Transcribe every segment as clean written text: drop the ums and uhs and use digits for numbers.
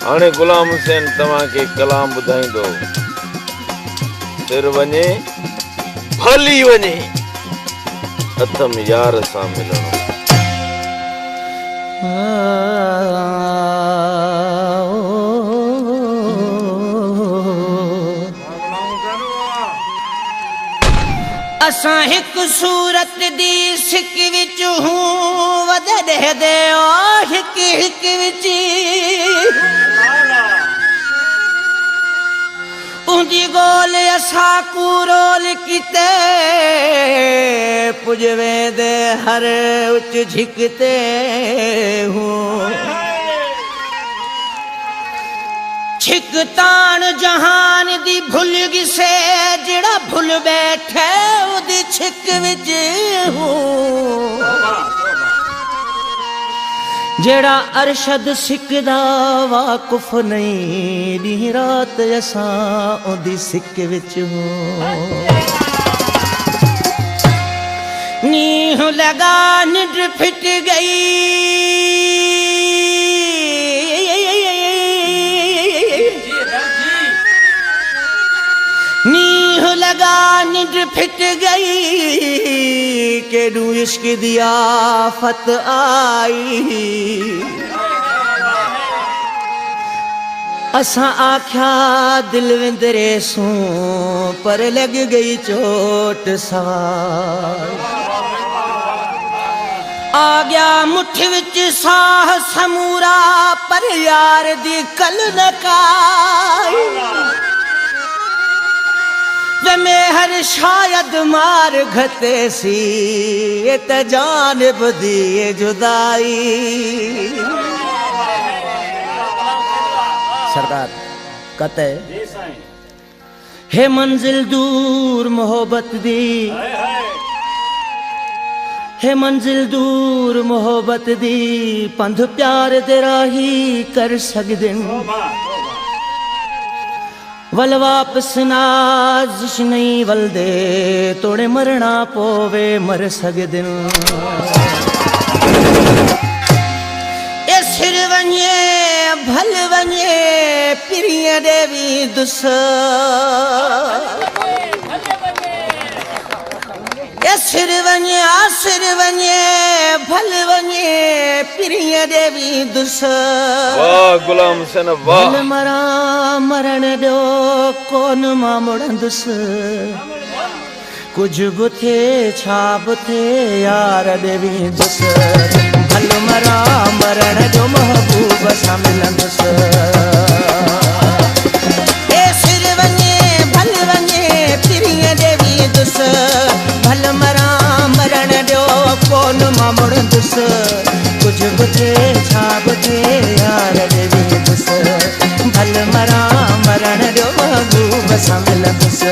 हाणे गुलाम हुसैन तव्हां खे कलाम ॿुधाईंदो। सिर वञे भली वञे अथम यार सां मिलणो। असां हिक सूरत दी सिक विच हूं वदे दे ओ हिक हिक विच उंदी गोल असां कूरोल किते पुजवे दे हर उच झिकते हूं छिकतान जहान दी भुल गिसे जिड़ा भुल बैठे उदी छिक विच हूं जेड़ा अरशद सिकदा वाकुफ नहीं दी रात असां उदी सिक विच हूं नीह लगा निड फिट गई लगा निड फिट गई के नू इश्क दी आफत आई असां आख्या दिल विंदरे सूं पर लग गई चोट सवार आ गया मुठ विच साह समूरा पर यार दी कल न काई वे मेहर शायद मार घते सी त जानिब दी जुदाई सरदार कते हे मंजिल दूर मोहब्बत दी हे मंजिल दूर मोहब्बत दी पंध प्यार दे राही कर सकदिन वल वापस नाजिश नहीं वलदे तोड़े मरना पोवे मर सकदिन ए सिर वञे भल वञे पिरिय देवी दुस ए सिर वञे आसिर वञे भल वञे पिरिय देवी दुस वाह गुलाम हुसैन वाह भल मरा मरण दो कोन मां मुड़ंदुस कुछ बि थे छा बि थे यार देवी दुस भल मरा मरण दो महबूब सां मिलंदुस ए सिर वञे भल वञे पिरिय देवी दुस भल मरा मरण दो कोन मां मुड़ंदुस कुछ बि थे छा बि थे यार देवी दुस भल मरा मरण दो महबूब सां मिलंदुस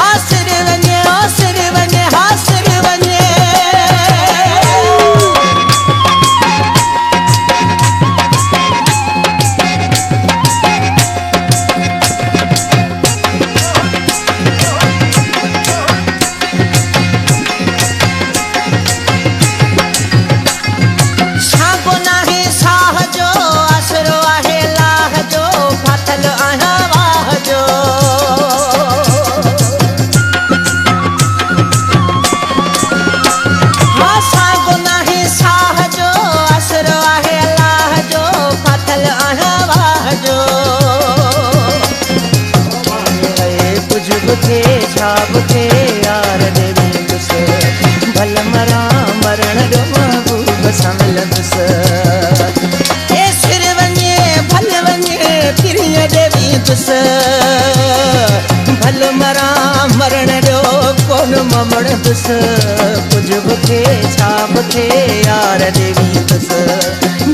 आसिर वञे हासिर वञे यार देवी दुस भल मरा मरण दो महबूब सां मिलंदुस ए सिर वञे भल वञे पिरिय देवी दुस भल मरा मरण दो कोन मां मुड़ंदुस कुछ बि थे छा बि थे यार देवी दुस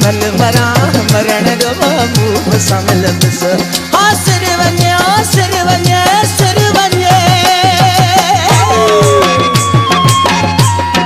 भल मरा मरण दो महबूब सां मिलंदुस